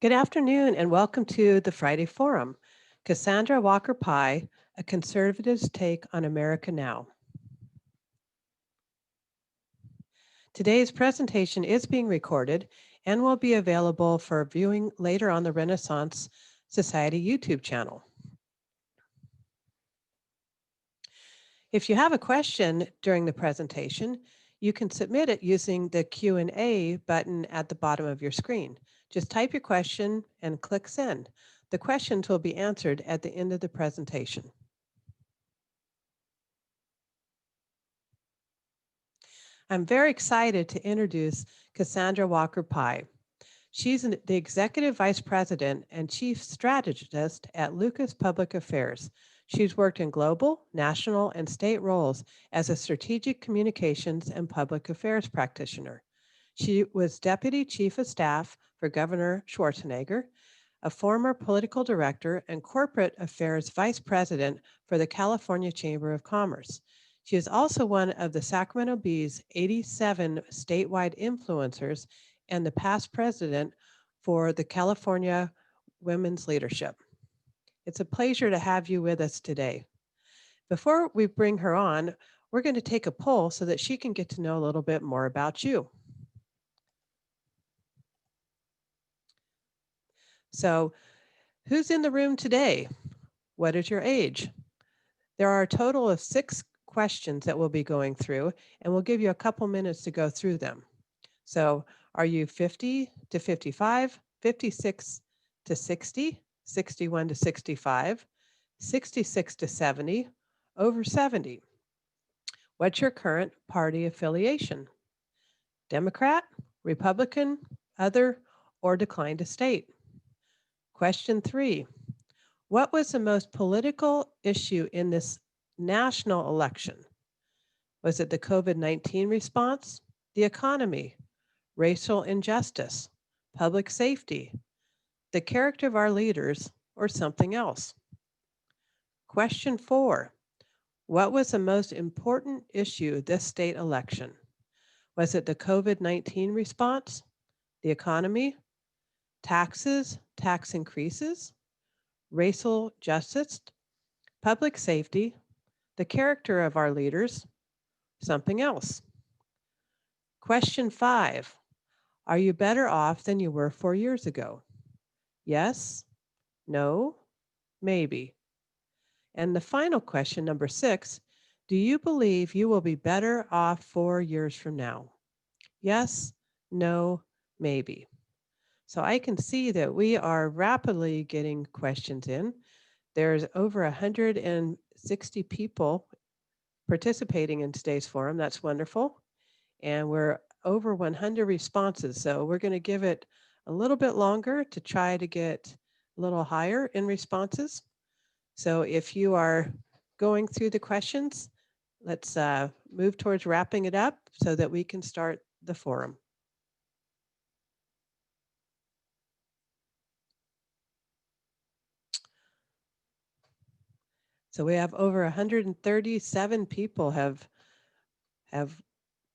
Good afternoon and welcome to the Friday Forum. Cassandra Walker Pye, a conservative's take on America Now. Today's presentation is being recorded and will be available for viewing later on the Renaissance Society YouTube channel. If you have a question during the presentation, you can submit it using the Q&A button at the bottom of your screen. Just type your question and click send. The questions will be answered at the end of the presentation. I'm very excited to introduce Cassandra Walker Pye. She's the Executive Vice President and Chief Strategist at Lucas Public Affairs. She's worked in global, national, and state roles as a strategic communications and public affairs practitioner. She was Deputy Chief of Staff for Governor Schwarzenegger, a former political director and corporate affairs vice president for the California Chamber of Commerce. She is also one of the Sacramento Bee's 87 statewide influencers and the past president for the California Women's Leadership. It's a pleasure to have you with us today. Before we bring her on, we're going to take a poll so that she can get to know a little bit more about you. So, who's in the room today? What is your age? There are a total of 6 questions that we'll be going through, and we'll give you a couple minutes to go through them. So, are you 50 to 55, 56 to 60, 61 to 65, 66 to 70, over 70? What's your current party affiliation? Democrat, Republican, other, or decline to state? Question 3. What was the most political issue in this national election? Was it the COVID-19 response, the economy, racial injustice, public safety, the character of our leaders, or something else? Question 4. What was the most important issue this state election? Was it the COVID-19 response, the economy, taxes, tax increases, racial justice, public safety, the character of our leaders, something else? Question 5. Are you better off than you were 4 years ago? Yes, no, maybe. And the final question, number 6, do you believe you will be better off 4 years from now? Yes, no, maybe. So I can see that we are rapidly getting questions in. There's over 160 people participating in today's forum. That's wonderful. And we're over 100 responses. So we're going to give it a little bit longer to try to get a little higher in responses. So if you are going through the questions, let's move towards wrapping it up so that we can start the forum. So we have over 137 people have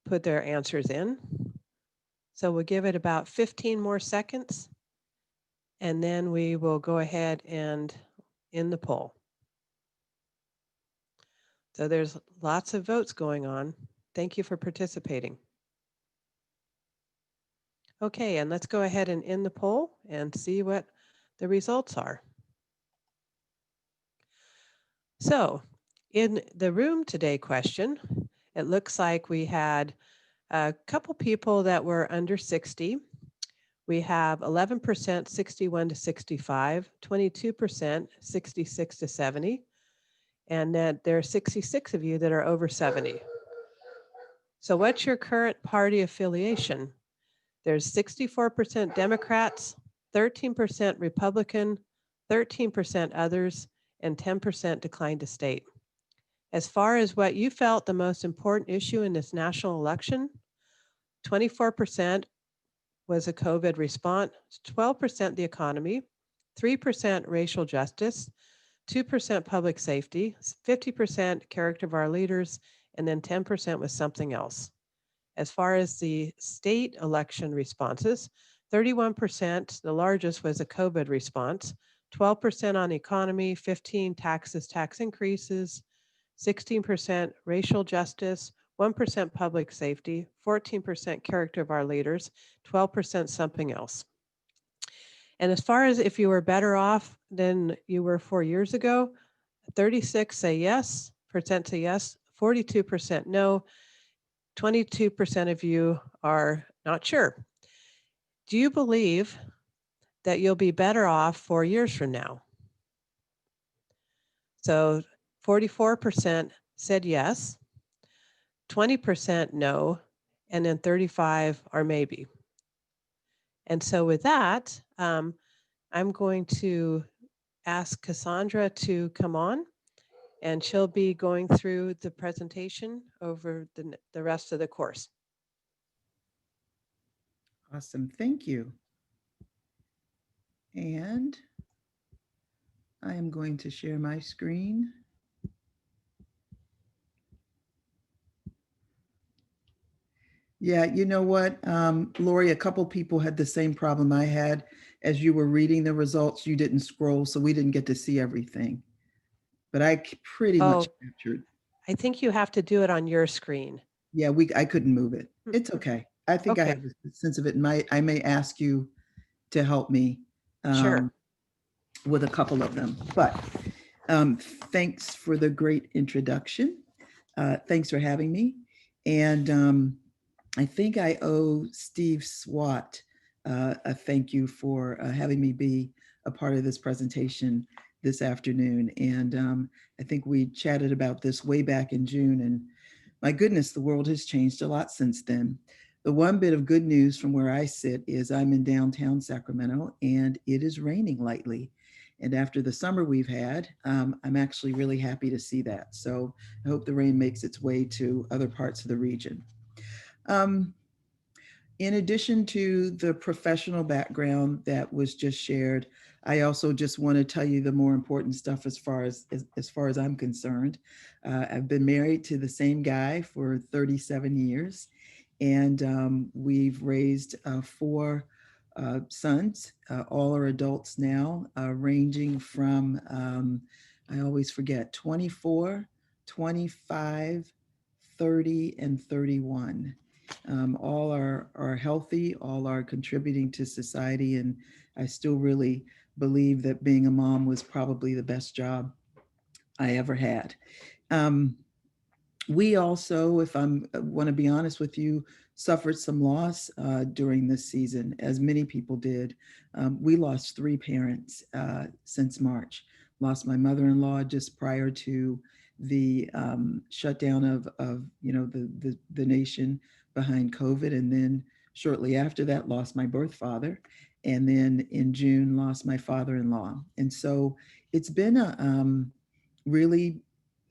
put their answers in. So we'll give it about 15 more seconds, and then we will go ahead and end the poll. So there's lots of votes going on. Thank you for participating. Okay, and let's go ahead and end the poll and see what the results are. So in the room today question, it looks like we had a couple people that were under 60. We have 11% 61 to 65, 22% 66 to 70, and then there are 66 of you that are over 70. So what's your current party affiliation? There's 64% Democrats, 13% Republican, 13% others, and 10% declined to state. As far as what you felt the most important issue in this national election, 24% was a COVID response, 12% the economy, 3% racial justice, 2% public safety, 50% character of our leaders, and then 10% was something else. As far as the state election responses, 31%, the largest, was a COVID response. 12% on economy, 15 taxes, tax increases, 16% racial justice, 1% public safety, 14% character of our leaders, 12% something else. And as far as if you were better off than you were 4 years ago, 36 say yes, percent say yes, 42% no, 22% of you are not sure. Do you believe that you'll be better off 4 years from now? So 44% said yes, 20% no, and then 35 are maybe. And so with that, I'm going to ask Cassandra to come on, and she'll be going through the presentation over the rest of the course. Awesome. Thank you. And I am going to share my screen. Yeah, you know what, Lori, a couple people had the same problem I had. As you were reading the results, you didn't scroll, so we didn't get to see everything. But pretty much Oh, captured. I think you have to do it on your screen. Yeah, I couldn't move it. It's okay. I think I Okay, have a sense of it. I may ask you to help me sure. um, with a couple of them. But um, thanks for the great introduction. Thanks for having me. And I think I owe Steve Swat a thank you for having me be a part of this presentation this afternoon. And I think we chatted about this way back in June. And my goodness, the world has changed a lot since then. The one bit of good news from where I sit is I'm in downtown Sacramento and it is raining lightly. And after the summer we've had, I'm actually really happy to see that. So I hope the rain makes its way to other parts of the region. Um, in addition to the professional background that was just shared, I also just want to tell you the more important stuff as far as I'm concerned. I've been married to the same guy for 37 years, and we've raised four sons. All are adults now, ranging from I always forget 24, 25, 30, and 31. All are healthy, all are contributing to society, and I still really believe that being a mom was probably the best job I ever had. Um, we also, if I'm want to be honest with you, suffered some loss during this season, as many people did. We lost three parents since March. Lost my mother-in-law just prior to the shutdown of the nation behind COVID, and then shortly after that, lost my birth father, and then in June, lost my father-in-law. And so it's been a really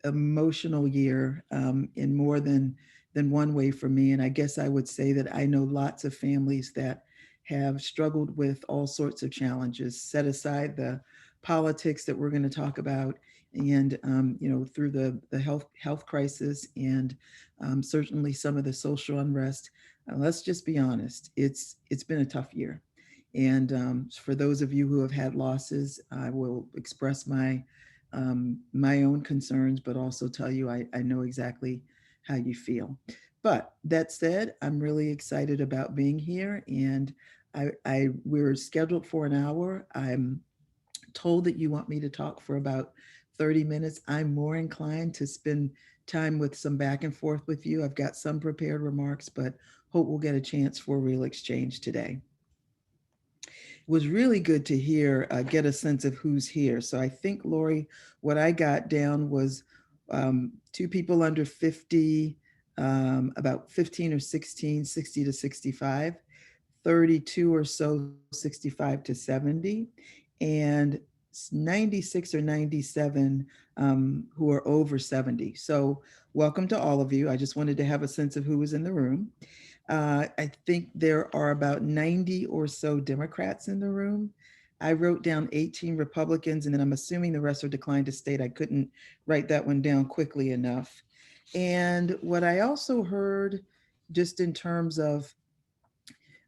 emotional year in more than one way for me. And I guess I would say that I know lots of families that have struggled with all sorts of challenges. Set aside the politics that we're going to talk about, and through the health crisis, and certainly some of the social unrest. Let's just be honest; it's been a tough year. And for those of you who have had losses, I will express my own concerns, but also tell you I know exactly how you feel. But that said, I'm really excited about being here, and we're scheduled for an hour. I'm told that you want me to talk for about 30 minutes. I'm more inclined to spend time with some back and forth with you. I've got some prepared remarks, but hope we'll get a chance for a real exchange today. Was really good to hear, get a sense of who's here. So I think, Lori, what I got down was two people under 50, about 15 or 16, 60 to 65, 32 or so, 65 to 70, and 96 or 97 who are over 70. So welcome to all of you. I just wanted to have a sense of who was in the room. I think there are about 90 or so Democrats in the room. I wrote down 18 Republicans, and then I'm assuming the rest are declined to state. I couldn't write that one down quickly enough. And what I also heard, just in terms of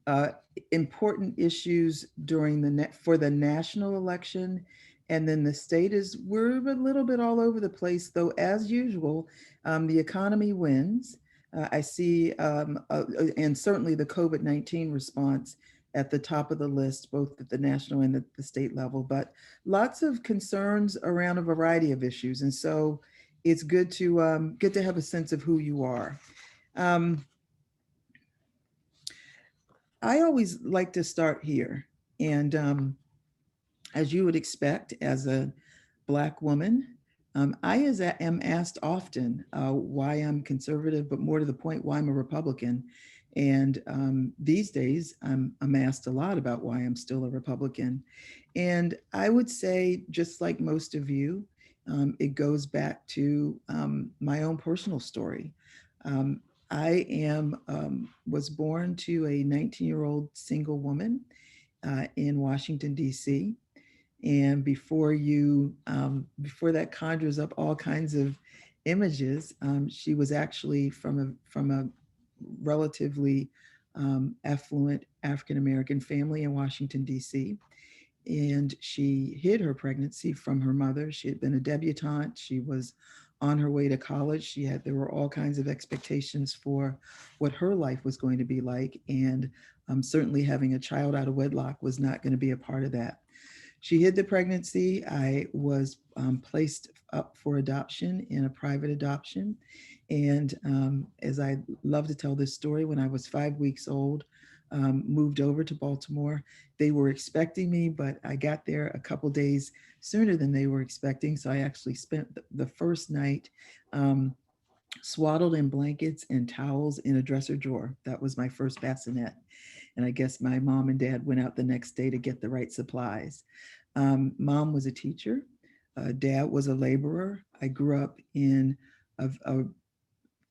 uh, important issues during for the national election. And then the state is, we're a little bit all over the place, though, as usual. The economy wins. I see, and certainly the COVID-19 response at the top of the list, both at the national and the state level, but lots of concerns around a variety of issues. And so it's good to get to have a sense of who you are. Um, I always like to start here. And as you would expect, as a Black woman, am asked often why I'm conservative, but more to the point, why I'm a Republican. And these days, I'm asked a lot about why I'm still a Republican. And I would say, just like most of you, it goes back to my own personal story. Um, was born to a 19-year-old single woman in Washington, D.C. And before that conjures up all kinds of images, she was actually from a relatively affluent African American family in Washington, D.C. And she hid her pregnancy from her mother. She had been a debutante. She was on her way to college. There were all kinds of expectations for what her life was going to be like. And certainly having a child out of wedlock was not going to be a part of that. She hid the pregnancy. I was placed up for adoption in a private adoption. And as I love to tell this story, when I was 5 weeks old, moved over to Baltimore. They were expecting me, but I got there a couple days sooner than they were expecting. So I actually spent the first night swaddled in blankets and towels in a dresser drawer. That was my first bassinet. And I guess my mom and dad went out the next day to get the right supplies. Mom was a teacher. Dad was a laborer. I grew up in a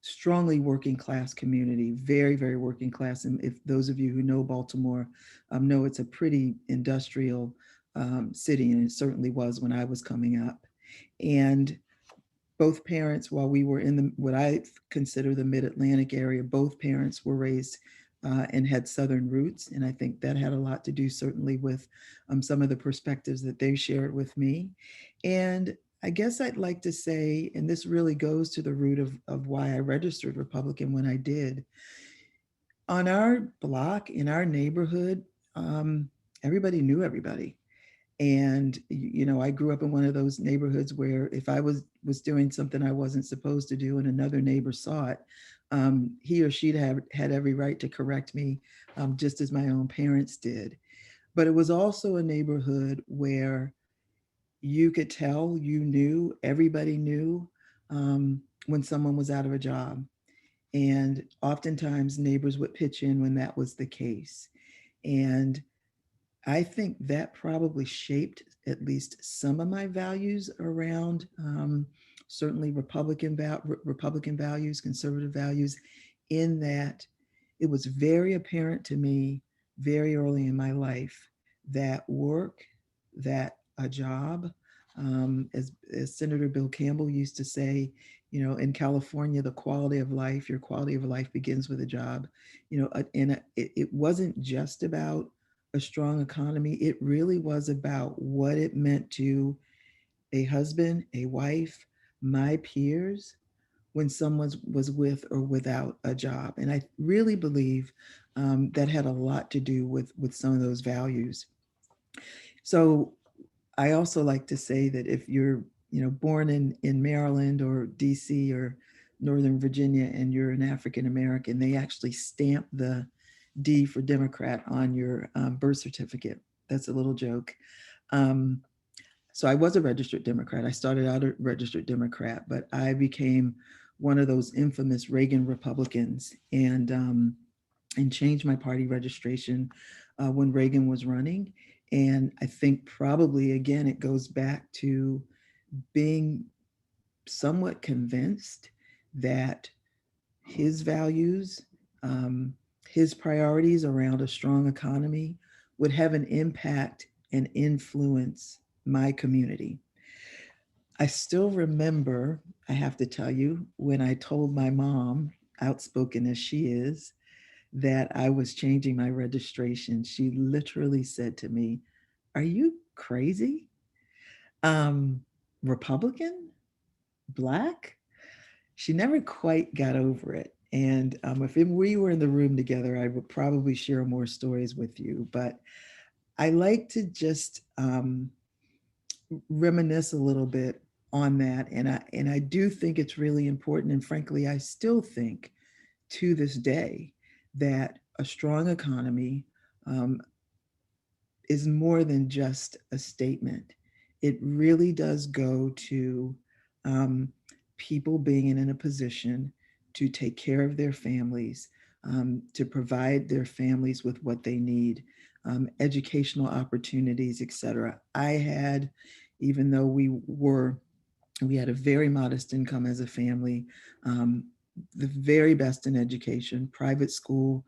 strongly working class community, very, very working class. And if those of you who know Baltimore know it's a pretty industrial city, and it certainly was when I was coming up. And both parents, while we were in what I consider the mid-Atlantic area, both parents were raised and had Southern roots. And I think that had a lot to do certainly with some of the perspectives that they shared with me. And I guess I'd like to say, and this really goes to the root of why I registered Republican when I did. On our block, in our neighborhood, everybody knew everybody. And I grew up in one of those neighborhoods where if I was doing something I wasn't supposed to do and another neighbor saw it, he or she'd have had every right to correct me, just as my own parents did. But it was also a neighborhood where you could tell, everybody knew when someone was out of a job. And oftentimes neighbors would pitch in when that was the case. And I think that probably shaped at least some of my values around certainly Republican values, conservative values, in that it was very apparent to me very early in my life that work, that a job, as Senator Bill Campbell used to say, in California, the quality of life, your quality of life begins with a job. And it wasn't just about a strong economy. It really was about what it meant to a husband, a wife, my peers, when someone was with or without a job. And I really believe that had a lot to do with some of those values. So I also like to say that if you're born in Maryland or DC or Northern Virginia and you're an African American, they actually stamp the D for Democrat on your birth certificate. That's a little joke. So I was a registered Democrat. I started out a registered Democrat, but I became one of those infamous Reagan Republicans and changed my party registration when Reagan was running. And I think probably, again, it goes back to being somewhat convinced that his values, his priorities around a strong economy would have an impact and influence my community. I still remember, I have to tell you, when I told my mom, outspoken as she is, that I was changing my registration, she literally said to me, "Are you crazy? Um, Republican? Black?" She never quite got over it. And we were in the room together, I would probably share more stories with you. But I like to just reminisce a little bit on that. And I do think it's really important. And frankly, I still think to this day that a strong economy um, is more than just a statement. It really does go to um, people being in a position to take care of their families, to provide their families with what they need, educational opportunities, etc. I had, even though we had a very modest income as a family, um, the very best in education, private school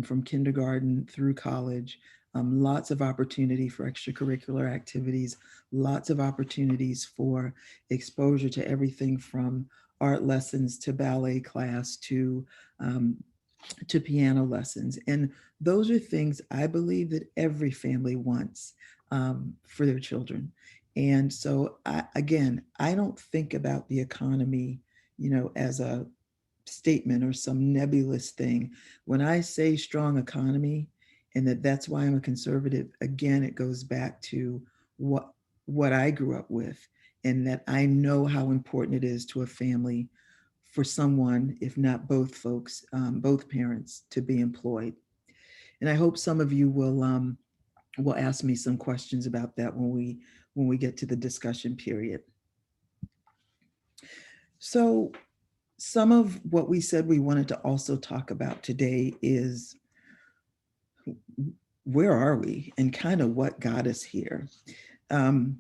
from kindergarten through college, lots of opportunity for extracurricular activities, lots of opportunities for exposure to everything from art lessons to ballet class um, to piano lessons. And those are things I believe that every family wants for their children. And so, again, I don't think about the economy, as a statement or some nebulous thing. When I say strong economy, and that's why I'm a conservative, again, it goes back to what what I grew up with, and that I know how important it is to a family for someone, if not both folks, both parents, to be employed. And I hope some of you will ask me some questions about that when we get to the discussion period. So some of what we said we wanted to also talk about today is where are we and kind of what got us here. Um,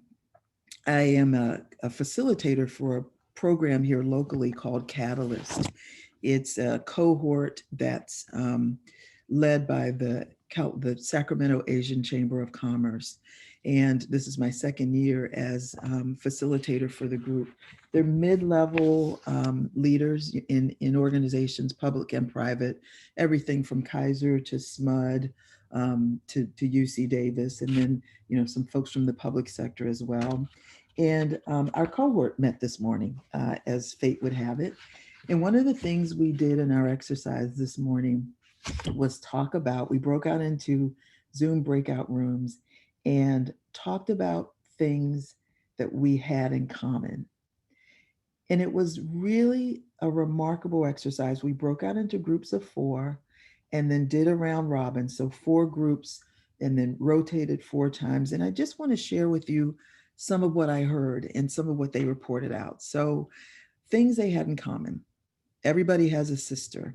I am a facilitator for a program here locally called Catalyst. It's a cohort that's led by the Sacramento Asian Chamber of Commerce. And this is my second year as facilitator for the group. They're mid-level leaders in organizations, public and private, everything from Kaiser to SMUD to UC Davis, and then some folks from the public sector as well. And our cohort met this morning, as fate would have it. And one of the things we did in our exercise this morning was we broke out into Zoom breakout rooms and talked about things that we had in common. And it was really a remarkable exercise. We broke out into groups of four and then did a round robin. So four groups and then rotated four times. And I just want to share with you some of what I heard and some of what they reported out. So things they had in common. Everybody has a sister.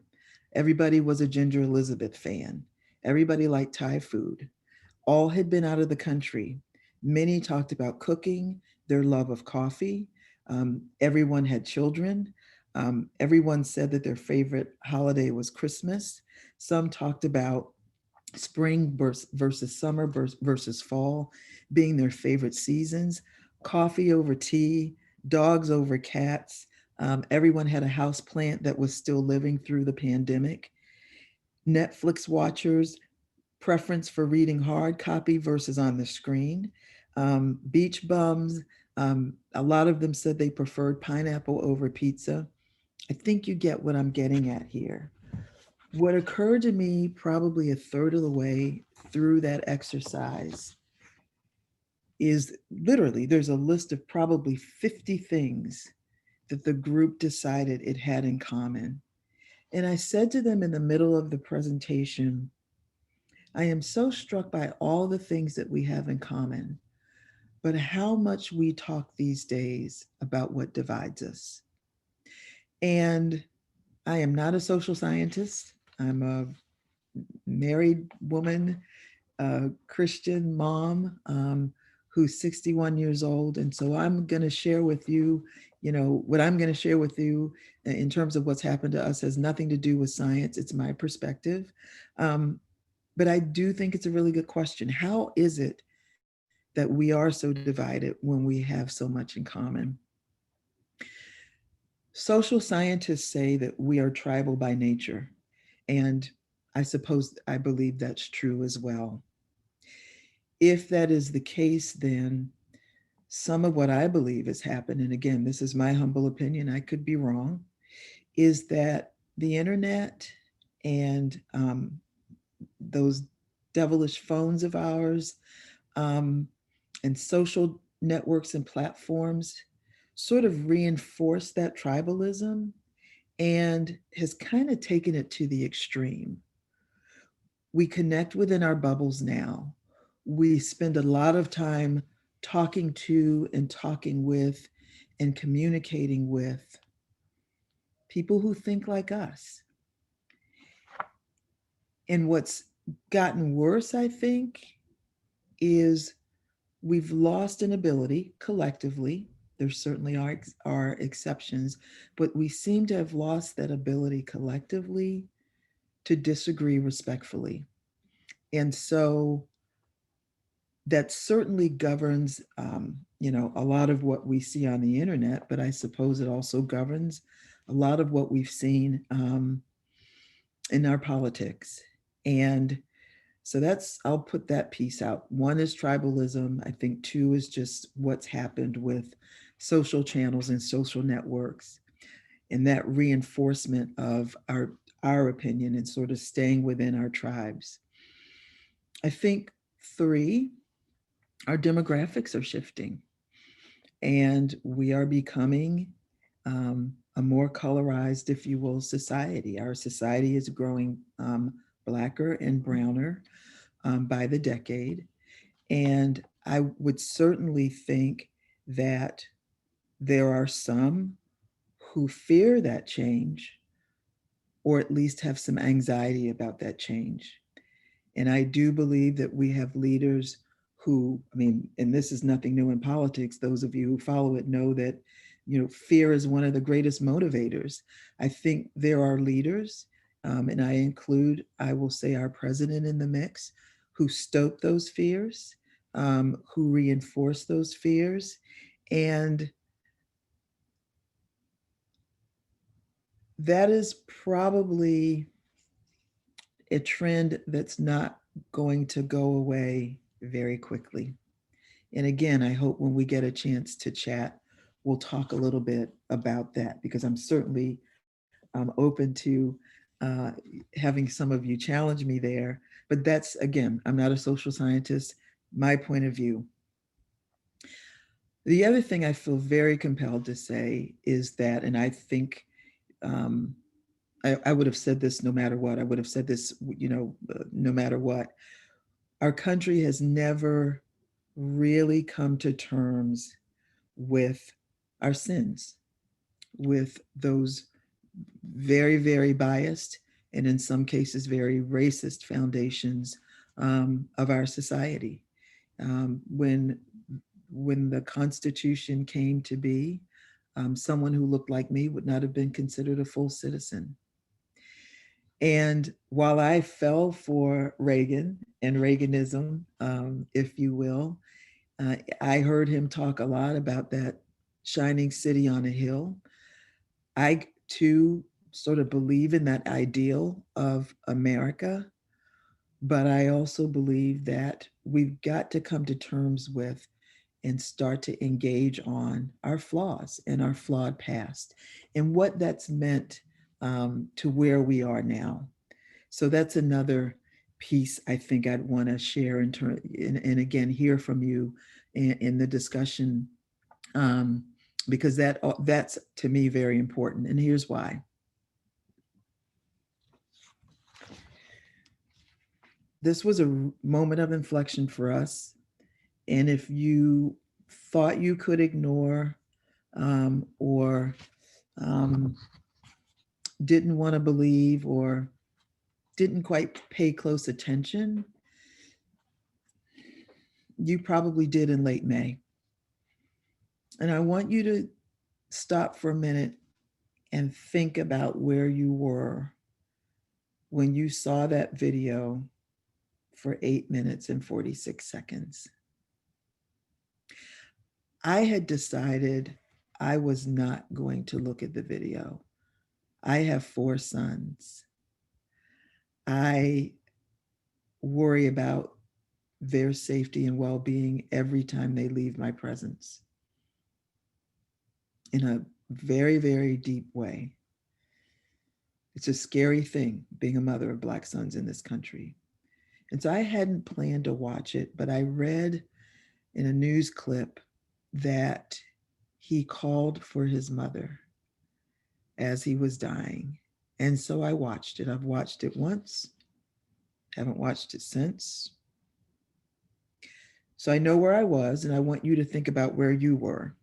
Everybody was a Ginger Elizabeth fan. Everybody liked Thai food. All had been out of the country. Many talked about cooking, their love of coffee. Everyone had children. Everyone said that their favorite holiday was Christmas. Some talked about spring versus summer versus fall being their favorite seasons, coffee over tea, dogs over cats. Everyone had a house plant that was still living through the pandemic. Netflix watchers, preference for reading hard copy versus on the screen. Beach bums, a lot of them said they preferred pineapple over pizza. I think you get what I'm getting at here. What occurred to me probably a third of the way through that exercise is literally there's a list of probably 50 things that the group decided it had in common. And I said to them in the middle of the presentation, I am so struck by all the things that we have in common, but how much we talk these days about what divides us. And I am not a social scientist. I'm a married woman, a Christian mom who's 61 years old. And so I'm going to share with you, what I'm going to share with you in terms of what's happened to us has nothing to do with science. It's my perspective. But I do think it's a really good question. How is it that we are so divided when we have so much in common? Social scientists say that we are tribal by nature. And I suppose I believe that's true as well. If that is the case, then some of what I believe has happened, and again, this is my humble opinion, I could be wrong, is that the internet and those devilish phones of ours, um, and social networks and platforms sort of reinforce that tribalism and has kind of taken it to the extreme. We connect within our bubbles now. We spend a lot of time talking to and talking with and communicating with people who think like us. And what's gotten worse, I think, is we've lost an ability collectively. There certainly are exceptions, but we seem to have lost that ability collectively to disagree respectfully. And so that certainly governs, a lot of what we see on the internet, but I suppose it also governs a lot of what we've seen in our politics. And so I'll put that piece out. One is tribalism. I think two is just what's happened with social channels and social networks and that reinforcement of our opinion and sort of staying within our tribes. I think three, our demographics are shifting and we are becoming a more colorized, if you will, society. Our society is growing blacker and browner by the decade. And I would certainly think that there are some who fear that change, or at least have some anxiety about that change. And I do believe that we have leaders who, I mean, and this is nothing new in politics. Those of you who follow it know that, fear is one of the greatest motivators. I think there are leaders, and I will say, our president in the mix, who stoke those fears, who reinforce those fears. And that is probably a trend that's not going to go away very quickly. And again, I hope when we get a chance to chat, we'll talk a little bit about that because I'm certainly open to uh, having some of you challenge me there. But that's, again, I'm not a social scientist, my point of view. The other thing I feel very compelled to say is that, and I think um, I would have said this no matter what, I would have said this, no matter what. Our country has never really come to terms with our sins, with those very, very biased and in some cases very racist foundations of our society. When the Constitution came to be, someone who looked like me would not have been considered a full citizen. And while I fell for Reagan and Reaganism, if you will, I heard him talk a lot about that shining city on a hill. I too sort of believe in that ideal of America, but I also believe that we've got to come to terms with and start to engage on our flaws and our flawed past and what that's meant to where we are now. So that's another piece I think I'd want to share and again hear from you in the discussion, because that's to me very important. And here's why. This was a moment of inflection for us. And if you thought you could ignore or didn't want to believe or didn't quite pay close attention, you probably did in late May. And I want you to stop for a minute and think about where you were when you saw that video for 8 minutes and 46 seconds. I had decided I was not going to look at the video. I have 4 sons. I worry about their safety and well-being every time they leave my presence in a very, very deep way. It's a scary thing being a mother of Black sons in this country. And so I hadn't planned to watch it, but I read in a news clip that he called for his mother as he was dying. And so I watched it. I've watched it once, haven't watched it since. So I know where I was, and I want you to think about where you were.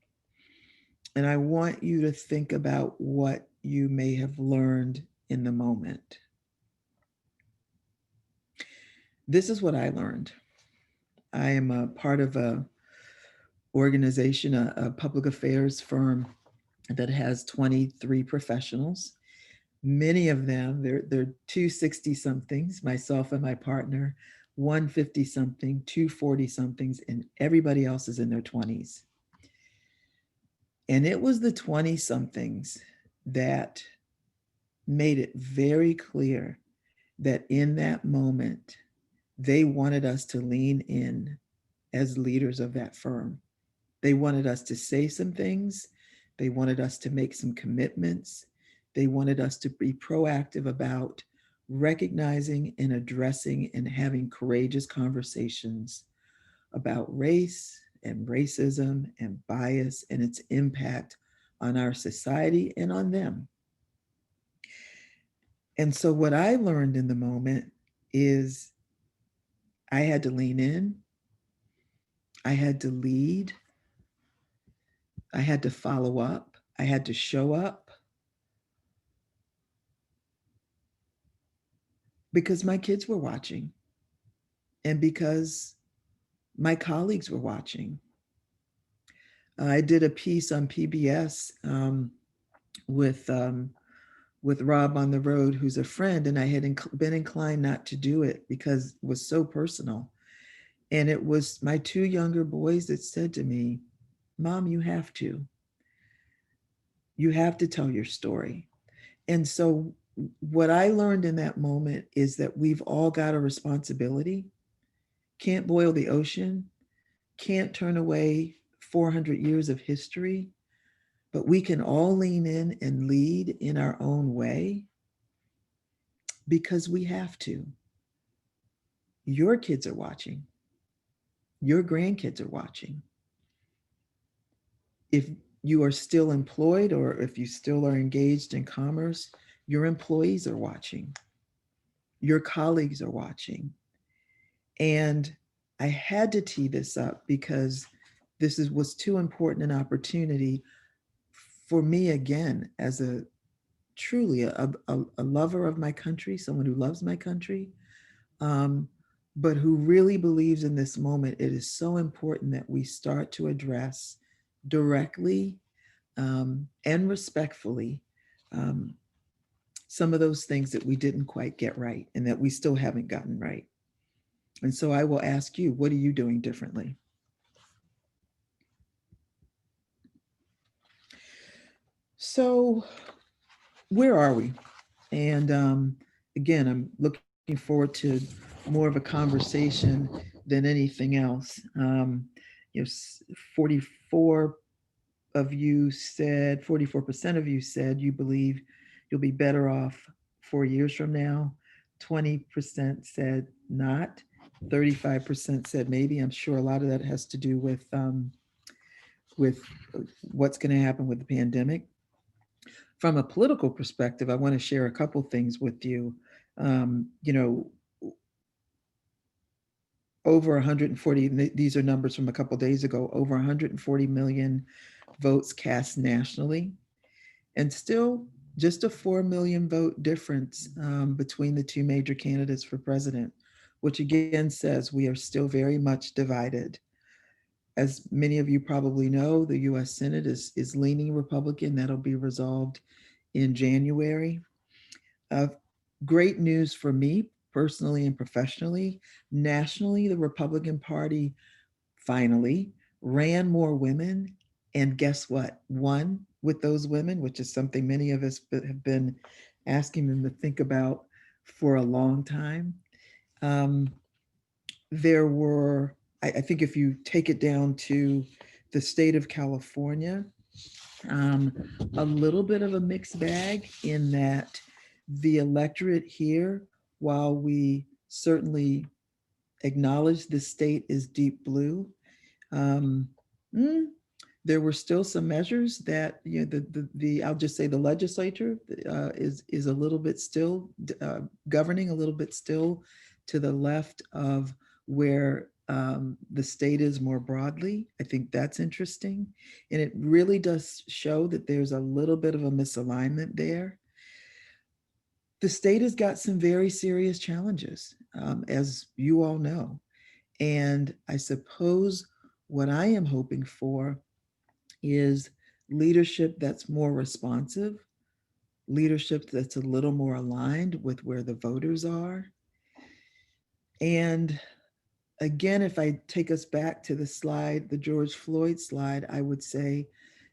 And I want you to think about what you may have learned in the moment. This is what I learned. I am a part of a organization, a public affairs firm that has 23 professionals. Many of them, they're 260 somethings, myself and my partner, 150 something, 240 somethings, and everybody else is in their 20s. And it was the 20 somethings that made it very clear that in that moment, they wanted us to lean in as leaders of that firm. They wanted us to say some things. They wanted us to make some commitments. They wanted us to be proactive about recognizing and addressing and having courageous conversations about race and racism and bias and its impact on our society and on them. And so, what I learned in the moment is I had to lean in, I had to lead, I had to follow up, I had to show up because my kids were watching and because my colleagues were watching. I did a piece on PBS with Rob on the Road, who's a friend, and I had been inclined not to do it because it was so personal. And it was my two younger boys that said to me, Mom, you have to. You have to tell your story. And so, what I learned in that moment is that we've all got a responsibility. Can't boil the ocean, can't turn away 400 years of history, but we can all lean in and lead in our own way because we have to. Your kids are watching, your grandkids are watching. If you are still employed or if you still are engaged in commerce, your employees are watching, your colleagues are watching. And I had to tee this up because was too important an opportunity for me again as a truly a lover of my country, someone who loves my country, um, but who really believes in this moment. It is so important that we start to address directly and respectfully um, some of those things that we didn't quite get right and that we still haven't gotten right. And so I will ask you, what are you doing differently? So, where are we? And again, I'm looking forward to more of a conversation than anything else. You know, 44 of you said, 44% of you said you believe you'll be better off 4 years from now. 20% said not. 35% said maybe. I'm sure a lot of that has to do with what's going to happen with the pandemic. From a political perspective, I want to share a couple things with you. You know, over 140, these are numbers from a couple days ago, over 140 million votes cast nationally, and still just a 4 million vote difference between the two major candidates for president, which again says we are still very much divided. As many of you probably know, the US Senate is leaning Republican. That'll be resolved in January. Uh, Great news for me personally and professionally. Nationally, the Republican Party finally ran more women. And guess what? Won with those women, which is something many of us have been asking them to think about. for a long time. Um, there were, I think if you take it down to the state of California, um, a little bit of a mixed bag in that the electorate here, while we certainly acknowledge the state is deep blue, um, mm, there were still some measures that, the I'll just say the legislature is a little bit still governing a little bit still to the left of where the state is more broadly. I think that's interesting, and it really does show that there's a little bit of a misalignment there. The state has got some very serious challenges, as you all know, and I suppose what I am hoping for is leadership that's more responsive, leadership that's a little more aligned with where the voters are. And again, if I take us back to the slide, the George Floyd slide, I would say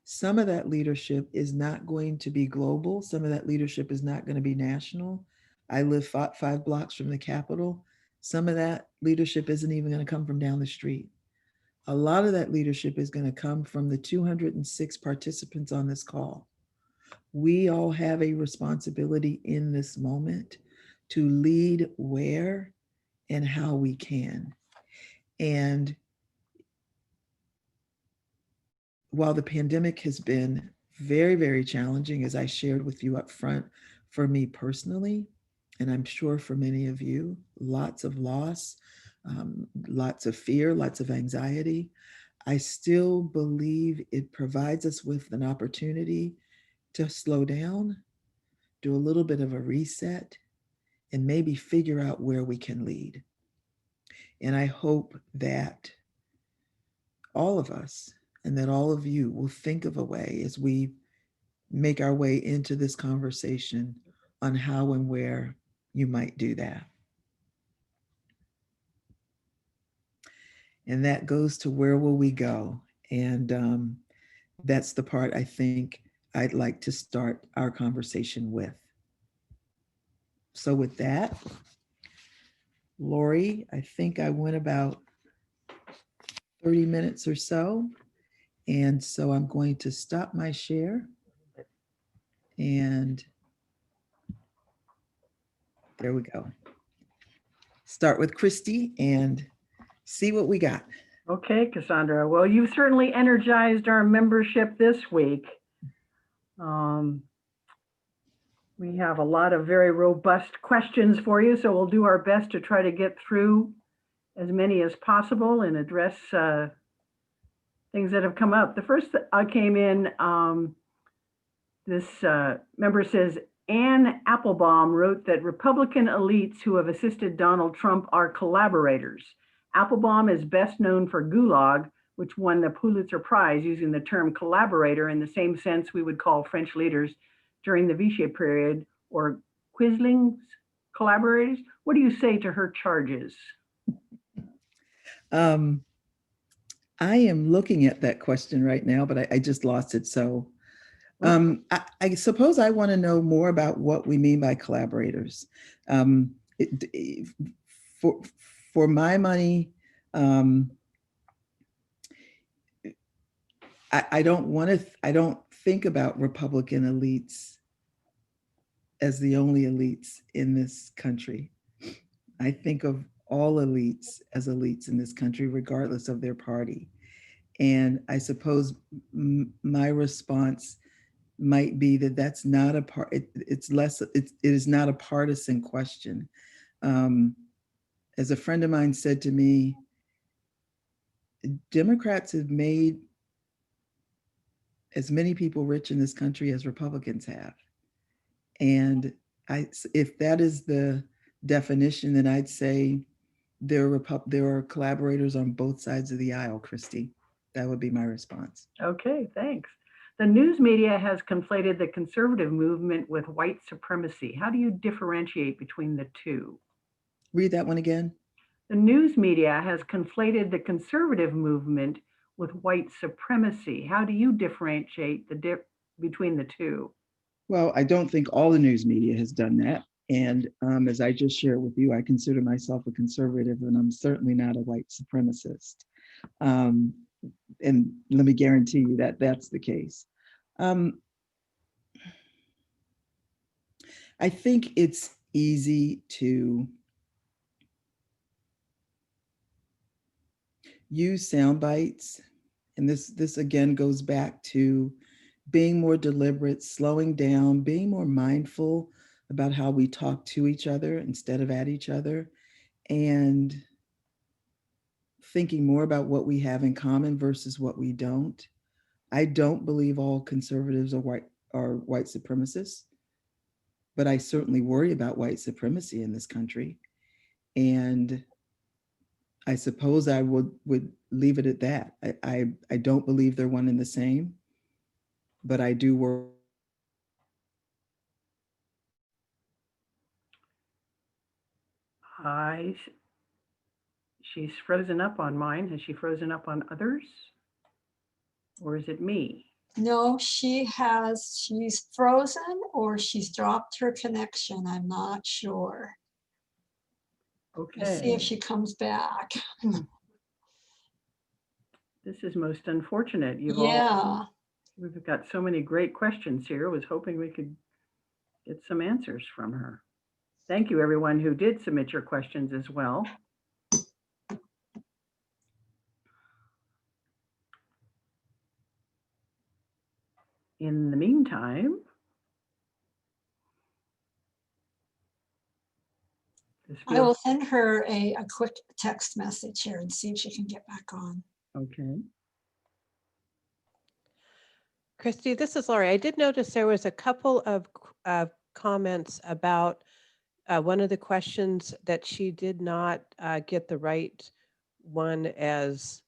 some of that leadership is not going to be global. Some of that leadership is not going to be national. I live 5 blocks from the Capitol. Some of that leadership isn't even going to come from down the street. A lot of that leadership is going to come from the 206 participants on this call. We all have a responsibility in this moment to lead where and how we can. And while the pandemic has been very, very challenging, as I shared with you up front, for me personally, and I'm sure for many of you, lots of loss, lots of fear, lots of anxiety, I still believe it provides us with an opportunity to slow down, do a little bit of a reset, and maybe figure out where we can lead. And I hope that all of us and that all of you will think of a way as we make our way into this conversation on how and where you might do that. And that goes to where will we go? And that's the part I think I'd like to start our conversation with. So with that, Lori, I think I went about 30 minutes or so. And so I'm going to stop my share and there we go. Start with Christy and see what we got. Okay, Cassandra. Well, you've certainly energized our membership this week. We have a lot of very robust questions for you, so we'll do our best to try to get through as many as possible and address things that have come up. The first that I came in, this member says, Anne Applebaum wrote that Republican elites who have assisted Donald Trump are collaborators. Applebaum is best known for Gulag, which won the Pulitzer Prize using the term collaborator in the same sense we would call French leaders during the Vichy period, or Quisling's collaborators. What do you say to her charges? I am looking at that question right now, but I just lost it. So I suppose I want to know more about what we mean by collaborators. For my money, I don't think about Republican elites as the only elites in this country. I think of all elites as elites in this country, regardless of their party. And I suppose my response might be that that's not a part. It is not a partisan question. As a friend of mine said to me, Democrats have made as many people rich in this country as Republicans have. And if that is the definition, then I'd say there are collaborators on both sides of the aisle, Christy. That would be my response. Okay, thanks. The news media has conflated the conservative movement with white supremacy. How do you differentiate between the two? Read that one again. The news media has conflated the conservative movement with white supremacy. How do you differentiate between the two? Well, I don't think all the news media has done that. And as I just shared with you, I consider myself a conservative, and I'm certainly not a white supremacist. And let me guarantee you that that's the case. I think it's easy to use sound bites. And this again goes back to being more deliberate, slowing down, being more mindful about how we talk to each other instead of at each other, and thinking more about what we have in common versus what we don't. I don't believe all conservatives are white supremacists, but I certainly worry about white supremacy in this country. And I suppose I would leave it at that. I don't believe they're one and the same, but I do worry. She's frozen up on mine. Has she frozen up on others? Or is it me? No, she's frozen or she's dropped her connection. I'm not sure. Let's see if Okay. she comes back. This is most unfortunate. We've got so many great questions here. I was hoping we could get some answers from her. Thank you, everyone who did submit your questions as well. In the meantime, I will send her a quick text message here and see if she can get back on. Okay. Christy, this is Lori. I did notice there was a couple of comments about one of the questions that she did not get the right one as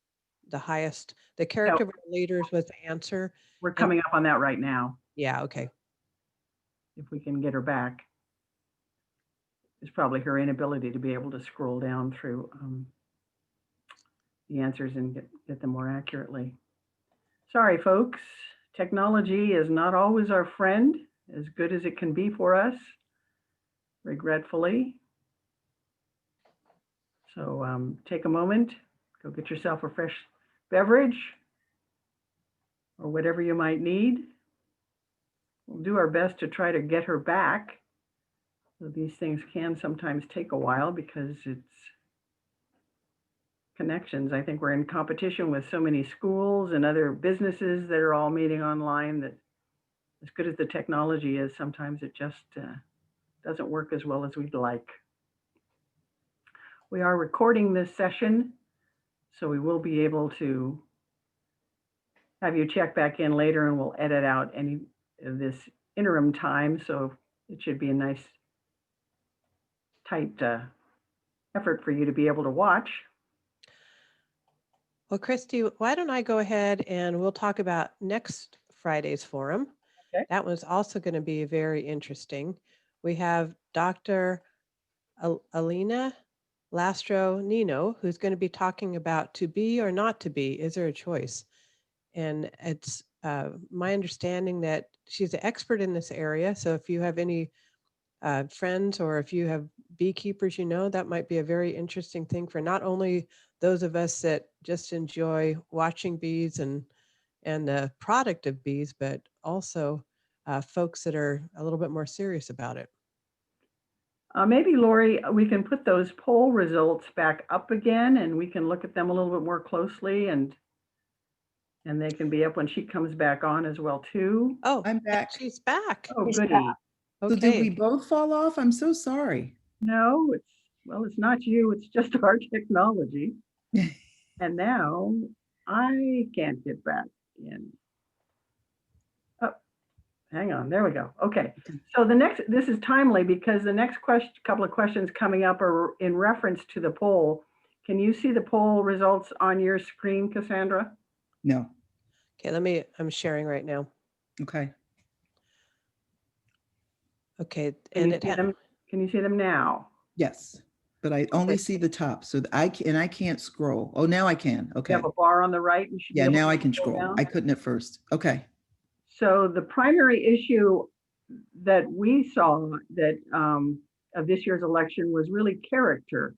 the highest. The character of our leaders was the answer. We're coming up on that right now. Yeah, okay. If we can get her back. It's probably her inability to be able to scroll down through the answers and get them more accurately. Sorry, folks. Technology is not always our friend, as good as it can be for us, regretfully. So take a moment, go get yourself a fresh beverage or whatever you might need. We'll do our best to try to get her back. So these things can sometimes take a while because it's connections. I think we're in competition with so many schools and other businesses that are all meeting online that as good as the technology is, sometimes it just doesn't work as well as we'd like. We are recording this session, so we will be able to have you check back in later, and we'll edit out any of this interim time. So it should be a nice tight effort for you to be able to watch. Well, Christy, why don't I go ahead and we'll talk about next Friday's forum. Okay. That was also going to be very interesting. We have Dr. Alina Lastro Nino, who's going to be talking about to be or not to be, is there a choice? And it's my understanding that she's an expert in this area. So if you have any friends or if you have beekeepers, that might be a very interesting thing for not only those of us that just enjoy watching bees and the product of bees, but also folks that are a little bit more serious about it. Maybe, Lori, we can put those poll results back up again and we can look at them a little bit more closely and they can be up when she comes back on as well too. Oh, I'm back. She's back. Oh, She's goody. back. Okay. So did we both fall off? I'm so sorry. No, it's not you, it's just our technology. And now I can't get back in. Oh, hang on, there we go. Okay, so this is timely because the next couple of questions coming up are in reference to the poll. Can you see the poll results on your screen, Cassandra? No. Okay, I'm sharing right now. Okay. Okay, Can you see them now? Yes, but I only see the top, so I can't scroll. Oh, now I can. Okay. You have a bar on the right. You should Yeah, be able now to I can scroll. down. I couldn't at first. Okay. So the primary issue that we saw that of this year's election was really character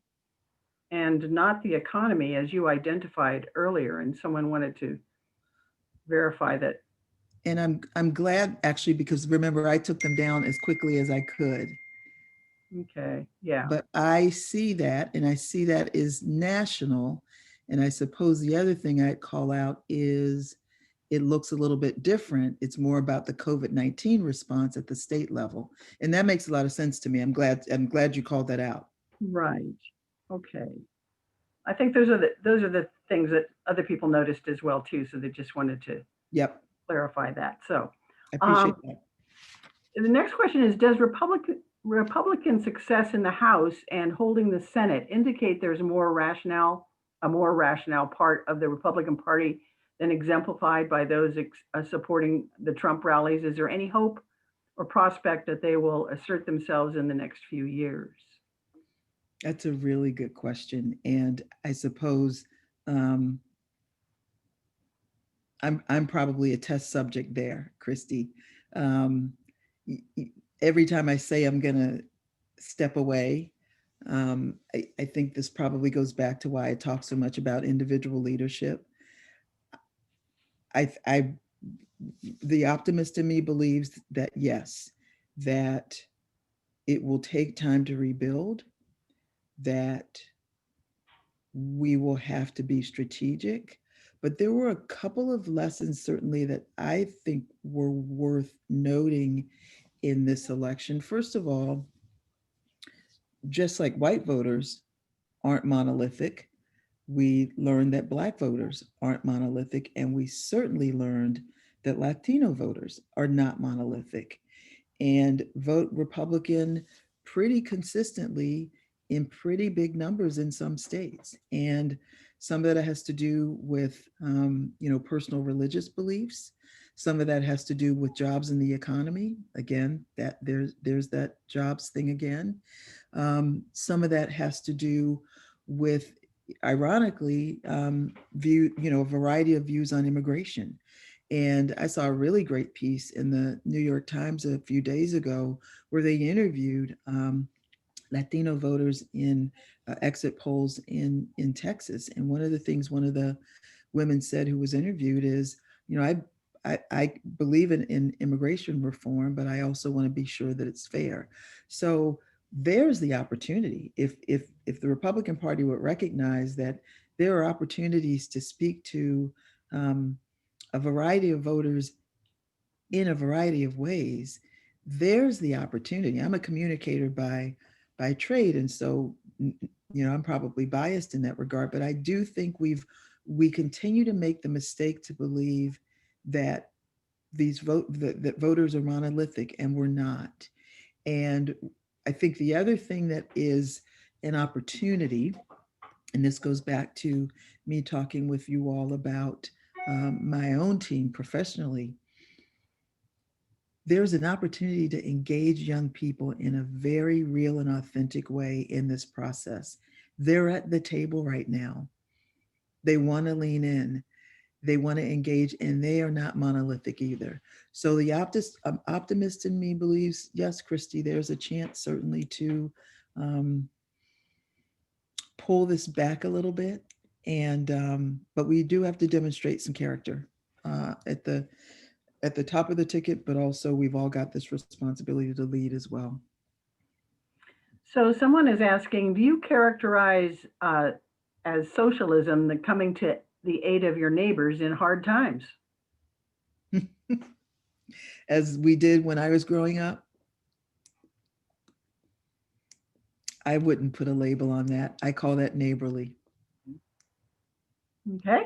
and not the economy, as you identified earlier. And someone wanted to verify that. And I'm glad actually, because remember, I took them down as quickly as I could. Okay, yeah, But I see that, and I see that is national. And I suppose the other thing I'd call out is it looks a little bit different. It's more about the COVID-19 response at the state level. And that makes a lot of sense to me. I'm glad you called that out. right. Okay. I think those are the things that other people noticed as well too. So they just wanted to Yep, clarify that. So I appreciate um, that. the next question is, does Republican success in the House and holding the Senate indicate there's a more rationale part of the Republican Party than exemplified by those supporting the Trump rallies? Is there any hope or prospect that they will assert themselves in the next few years? That's a really good question. And I suppose um, I'm probably a test subject there, Christy. Um, every time I say I'm going to step away, I think this probably goes back to why I talk so much about individual leadership. I the optimist in me believes that yes, that it will take time to rebuild, that we will have to be strategic. But there were a couple of lessons, certainly, that I think were worth noting in this election. First of all, just like white voters aren't monolithic, we learned that Black voters aren't monolithic, and we certainly learned that Latino voters are not monolithic and vote Republican pretty consistently in pretty big numbers in some states. And some of that has to do with, personal religious beliefs. Some of that has to do with jobs in the economy. Again, that there's that jobs thing again. Some of that has to do with, ironically, a variety of views on immigration. And I saw a really great piece in the New York Times a few days ago where they interviewed Latino voters in exit polls in Texas. And one of the things one of the women said who was interviewed is, I believe in immigration reform, but I also want to be sure that it's fair. So there's the opportunity. If the Republican Party would recognize that there are opportunities to speak to a variety of voters in a variety of ways, there's the opportunity. I'm a communicator by trade, and so I'm probably biased in that regard, but I do think we continue to make the mistake to believe that that voters are monolithic, and we're not. And I think the other thing that is an opportunity, and this goes back to me talking with you all about my own team professionally, there's an opportunity to engage young people in a very real and authentic way in this process. They're at the table right now. They want to lean in. They want to engage, and they are not monolithic either. So the optimist in me believes, yes, Christy, there's a chance certainly to pull this back a little bit. And but we do have to demonstrate some character at the top of the ticket, but also we've all got this responsibility to lead as well. So someone is asking, do you characterize as socialism the coming to the aid of your neighbors in hard times? As we did when I was growing up, I wouldn't put a label on that. I call that neighborly. Okay.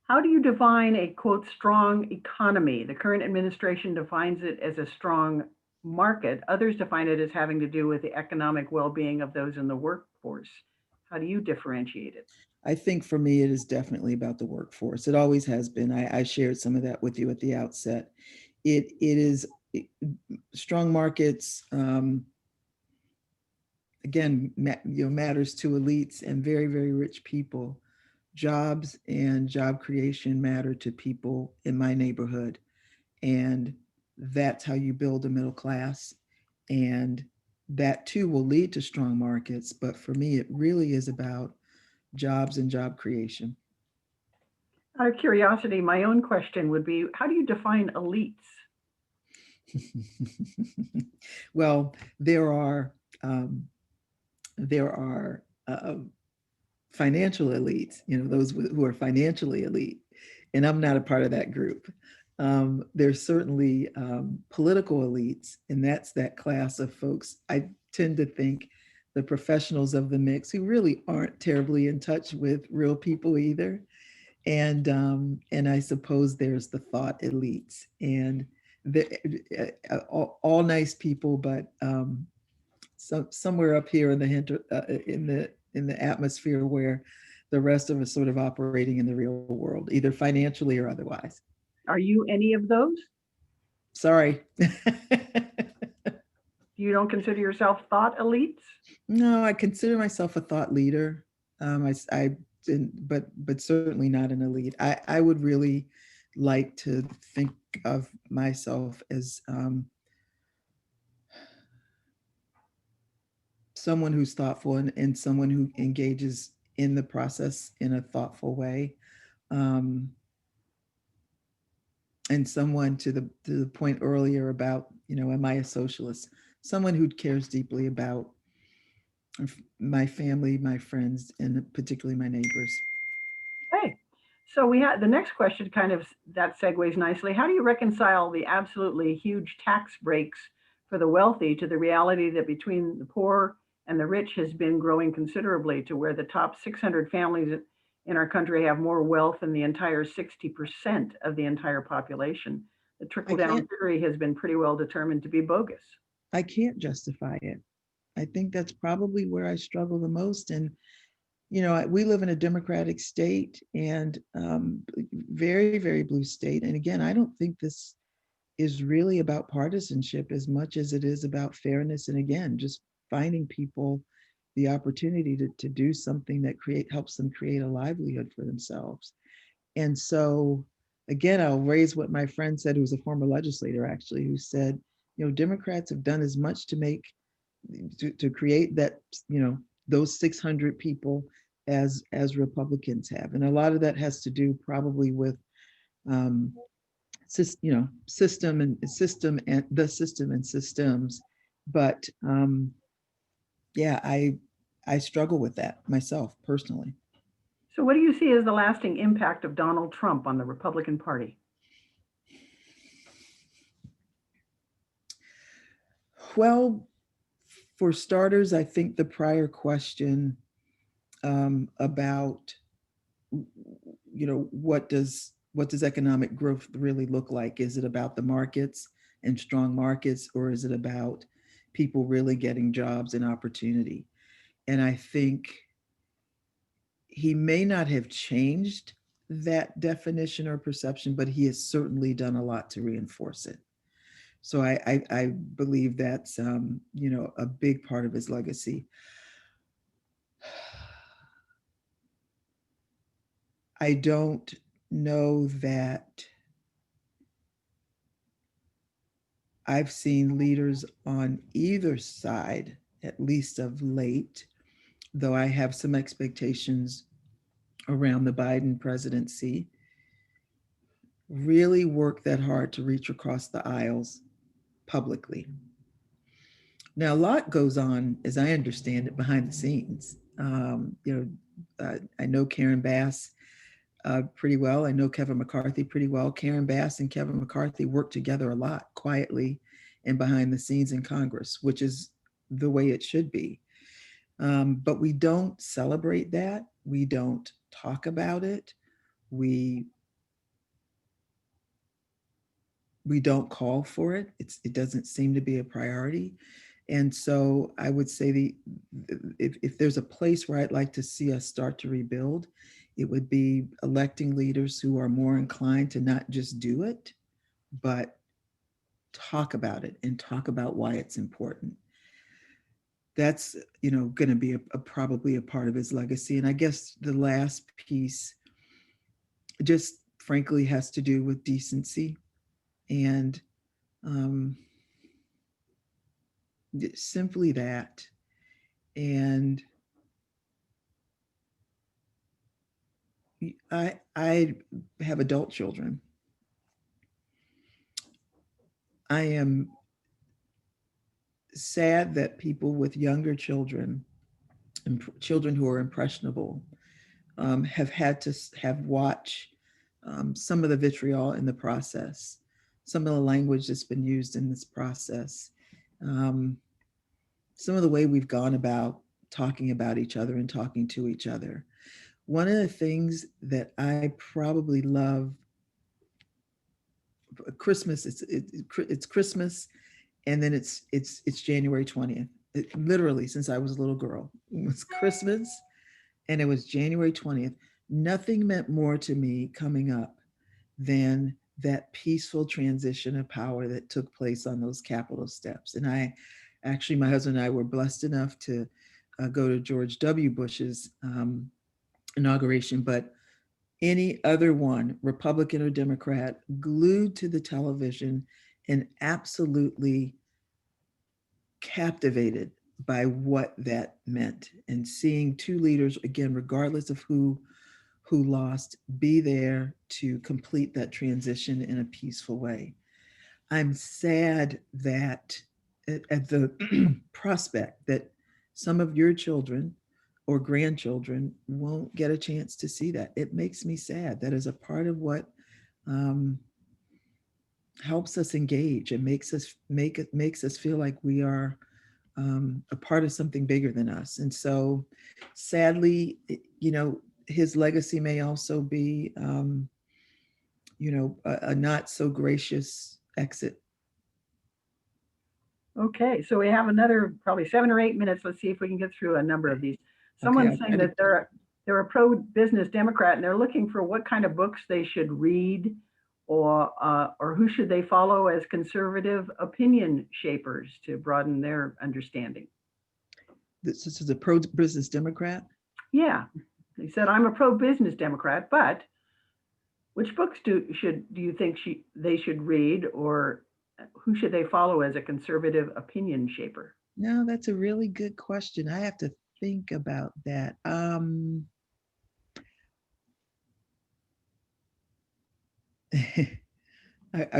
How do you define a quote strong economy? The current administration defines it as a strong market. Others define it as having to do with the economic well-being of those in the workforce. How do you differentiate it? I think for me, it is definitely about the workforce. It always has been. I shared some of that with you at the outset. It is strong markets. Again, matters to elites and very, very rich people. Jobs and job creation matter to people in my neighborhood. And that's how you build a middle class. And that too will lead to strong markets. But for me, it really is about jobs and job creation. Out of curiosity, my own question would be, how do you define elites? Well, um, there are financial elites, those who are financially elite, and I'm not a part of that group. There's certainly political elites, and that's that class of folks. I tend to think the professionals of the mix who really aren't terribly in touch with real people either. And I suppose there's the thought elites, and all nice people, but somewhere up here in the atmosphere where the rest of us sort of operating in the real world, either financially or otherwise. Are you any of those? Sorry. You don't consider yourself thought elites? No, I consider myself a thought leader. I but certainly not an elite. I would really like to think of myself as someone who's thoughtful, and someone who engages in the process in a thoughtful way. Um, and someone to the point earlier about, am I a socialist? Someone who cares deeply about my family, my friends, and particularly my neighbors. Okay. So we had the next question kind of that segues nicely. How do you reconcile the absolutely huge tax breaks for the wealthy to the reality that between the poor and the rich has been growing considerably to where the top 600 families in our country have more wealth than the entire 60% of the entire population? The I trickle down can't theory has been pretty well determined to be bogus. I can't justify it. I think that's probably where I struggle the most. And we live in a democratic state, and very, very blue state. And again, I don't think this is really about partisanship as much as it is about fairness. And again, just finding people the opportunity to do something that helps them create a livelihood for themselves. And so, again, I'll raise what my friend said, who was a former legislator actually, who said, Democrats have done as much to create that, those 600 people as Republicans have. And a lot of that has to do probably with um, system and systems. But yeah, I struggle with that myself personally. So, what do you see as the lasting impact of Donald Trump on the Republican Party? Well, for starters, I think the prior question about what does economic growth really look like? Is it about the markets and strong markets, or is it about people really getting jobs and opportunity? And I think he may not have changed that definition or perception, but he has certainly done a lot to reinforce it. So I believe that's a big part of his legacy. I don't know that I've seen leaders on either side, at least of late, though I have some expectations around the Biden presidency, really work that hard to reach across the aisles publicly. Now, a lot goes on, as I understand it, behind the scenes. I know Karen Bass pretty well. I know Kevin McCarthy pretty well. Karen Bass and Kevin McCarthy work together a lot, quietly and behind the scenes in Congress, which is the way it should be. But we don't celebrate that. We don't talk about it. We don't call for it. It doesn't seem to be a priority. And so I would say if there's a place where I'd like to see us start to rebuild, it would be electing leaders who are more inclined to not just do it, but talk about it and talk about why it's important. That's going to be probably a part of his legacy. And I guess the last piece just frankly has to do with decency. And Simply that. And I have adult children. I am sad that people with younger children, children who are impressionable, have had to have watch some of the vitriol in the process, some of the language that's been used in this process, um, some of the way we've gone about talking about each other and talking to each other. One of the things that I probably love, Christmas, it's Christmas, and then it's January 20th. Literally, since I was a little girl, it was Christmas and it was January 20th. Nothing meant more to me coming up than that peaceful transition of power that took place on those Capitol steps. And my husband and I were blessed enough to go to George W. Bush's inauguration, but any other one, Republican or Democrat, glued to the television and absolutely captivated by what that meant, and seeing two leaders, again, regardless of who lost, be there to complete that transition in a peaceful way. I'm sad that at the prospect that some of your children or grandchildren won't get a chance to see that. It makes me sad. That is a part of what um, helps us engage and makes us feel like we are a part of something bigger than us. And so, sadly, his legacy may also be, a not so gracious exit. Okay, so we have another probably 7 or 8 minutes. Let's see if we can get through a number of these. Someone's saying that they're a pro-business Democrat and they're looking for what kind of books they should read, or who should they follow as conservative opinion shapers to broaden their understanding. This is a pro-business Democrat? Yeah, they said, I'm a pro-business Democrat, but which books do you think they should read, or who should they follow as a conservative opinion shaper? No, that's a really good question. I have to think about that. I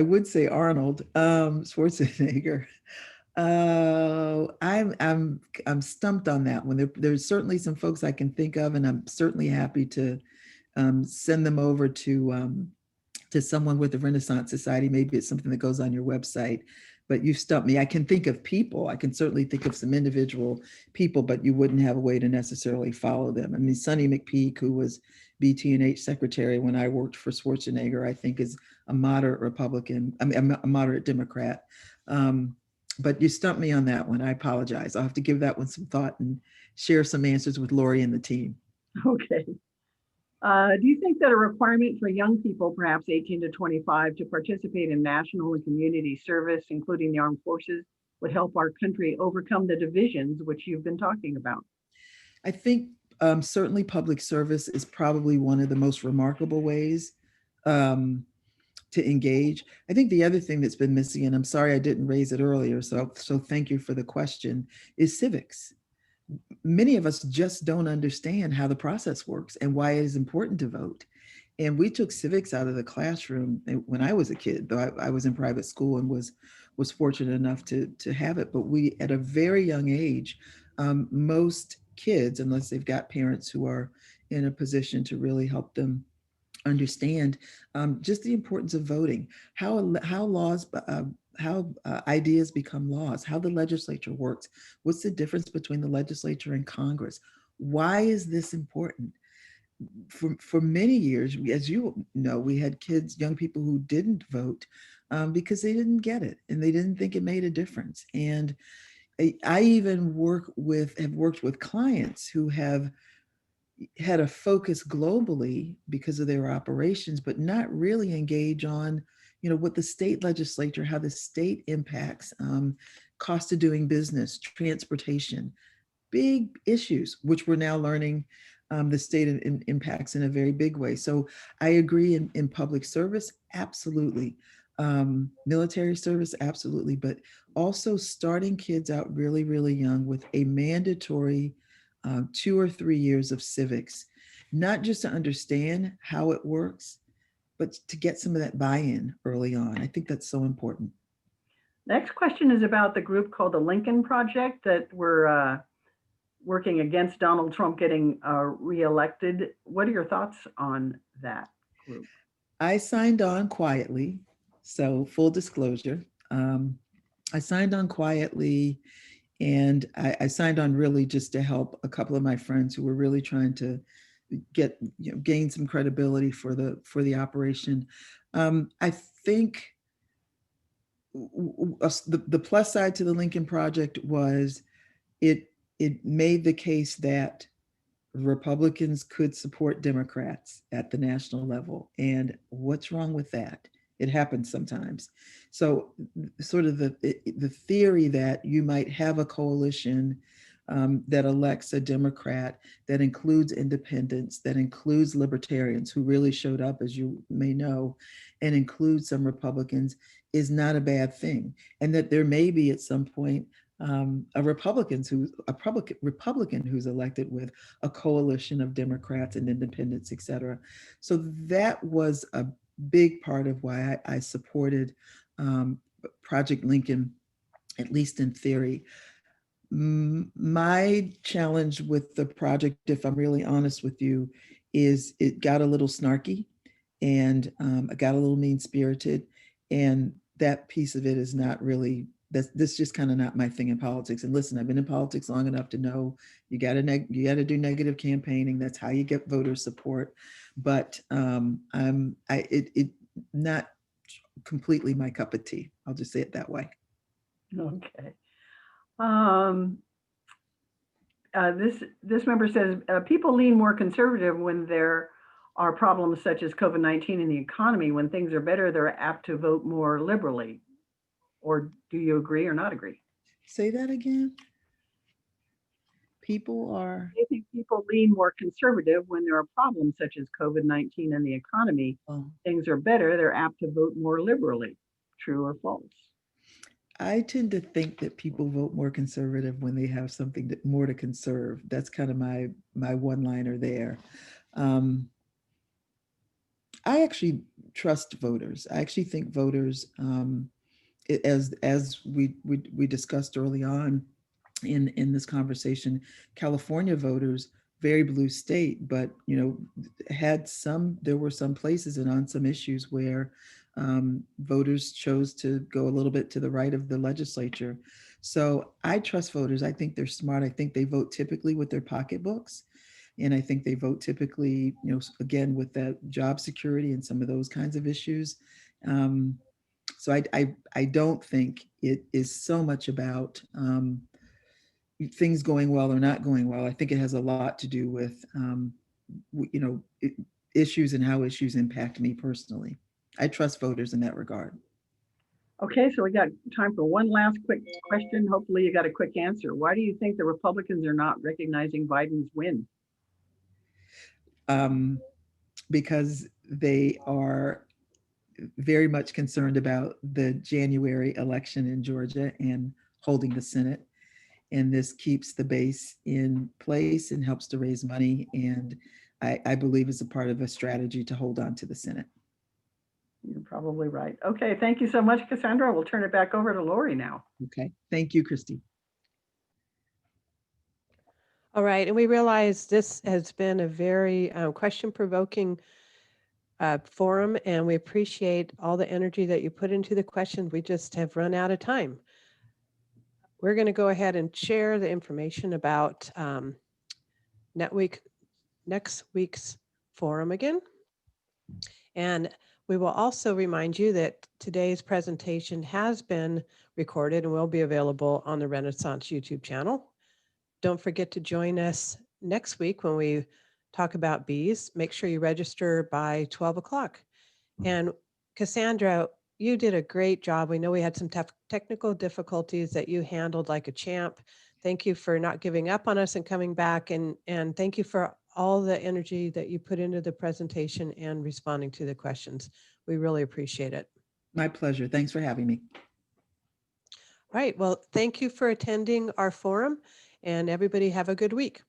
would say Arnold Schwarzenegger. I'm stumped on that one. There's certainly some folks I can think of, and I'm certainly happy to send them over to someone with the Renaissance Society. Maybe it's something that goes on your website, but you stumped me. I can think of people. I can certainly think of some individual people, but you wouldn't have a way to necessarily follow them. I mean, Sonny McPeak, who was BT&H secretary when I worked for Schwarzenegger, I think is a moderate Republican, I mean, a moderate Democrat. But you stumped me on that one. I apologize. I'll have to give that one some thought and share some answers with Lori and the team. Okay. Do you think that a requirement for young people, perhaps 18 to 25, to participate in national and community service, including the armed forces, would help our country overcome the divisions which you've been talking about? I think certainly public service is probably one of the most remarkable ways to engage. I think the other thing that's been missing, and I'm sorry I didn't raise it earlier, so thank you for the question, is civics. Many of us just don't understand how the process works and why it is important to vote. And we took civics out of the classroom when I was a kid, though I was in private school and was fortunate enough to have it. But we, at a very young age, most kids, unless they've got parents who are in a position to really help them understand just the importance of voting, how laws, how ideas become laws, how the legislature works, what's the difference between the legislature and Congress, why is this important? For many years, as you know, we had kids, young people who didn't vote because they didn't get it and they didn't think it made a difference. And I even have worked with clients who have had a focus globally because of their operations, but not really engage on, what the state legislature, how the state impacts cost of doing business, transportation, big issues, which we're now learning the state impacts in a very big way. So I agree in public service, absolutely. Military service, absolutely, but also starting kids out really, really young with a mandatory 2 or 3 years of civics, not just to understand how it works, but to get some of that buy-in early on. I think that's so important. Next question is about the group called the Lincoln Project that were working against Donald Trump getting reelected. What are your thoughts on that group? I signed on quietly, so full disclosure. I signed on quietly, and I signed on really just to help a couple of my friends who were really trying to gain some credibility for the operation. I think the plus side to the Lincoln Project was it made the case that Republicans could support Democrats at the national level. And what's wrong with that? It happens sometimes. So sort of the theory that you might have a coalition that elects a Democrat that includes independents, that includes libertarians who really showed up, as you may know, and includes some Republicans is not a bad thing. And that there may be at some point a Republican who's elected with a coalition of Democrats and independents, et cetera. So that was a big part of why I supported Project Lincoln, at least in theory. My challenge with the project, if I'm really honest with you, is it got a little snarky and it got a little mean spirited. And that piece of it is not really, that's just kind of not my thing in politics. And listen, I've been in politics long enough to know you got to do negative campaigning. That's how you get voter support. But it not completely my cup of tea. I'll just say it that way. Okay. This member says people lean more conservative when there are problems such as COVID-19 in the economy. When things are better, they're apt to vote more liberally. Or do you agree or not agree? Say that again. I think people lean more conservative when there are problems such as COVID-19 and the economy. Things are better, they're apt to vote more liberally. True or false? I tend to think that people vote more conservative when they have something more to conserve. That's kind of my one-liner there. I actually trust voters. I actually think voters, as we discussed early on in this conversation, California voters, very blue state, but there were some places and on some issues where voters chose to go a little bit to the right of the legislature. So I trust voters. I think they're smart. I think they vote typically with their pocketbooks. And I think they vote typically, again, with that job security and some of those kinds of issues. So I don't think it is so much about things going well or not going well. I think it has a lot to do with, issues and how issues impact me personally. I trust voters in that regard. Okay, so we got time for one last quick question. Hopefully you got a quick answer. Why do you think the Republicans are not recognizing Biden's win? Because they are very much concerned about the January election in Georgia and holding the Senate. And this keeps the base in place and helps to raise money. And I believe is a part of a strategy to hold on to the Senate. You're probably right. Okay, thank you so much, Cassandra. We'll turn it back over to Lori now. Okay, thank you, Christy. All right, and we realize this has been a very question-provoking forum, and we appreciate all the energy that you put into the questions. We just have run out of time. We're going to go ahead and share the information about next week's forum again. And we will also remind you that today's presentation has been recorded and will be available on the Renaissance YouTube channel. Don't forget to join us next week when we talk about bees. Make sure you register by 12 o'clock. And Cassandra, you did a great job. We know we had some tough technical difficulties that you handled like a champ. Thank you for not giving up on us and coming back. And thank you for all the energy that you put into the presentation and responding to the questions. We really appreciate it. My pleasure. Thanks for having me. All right. Well, thank you for attending our forum, and everybody have a good week.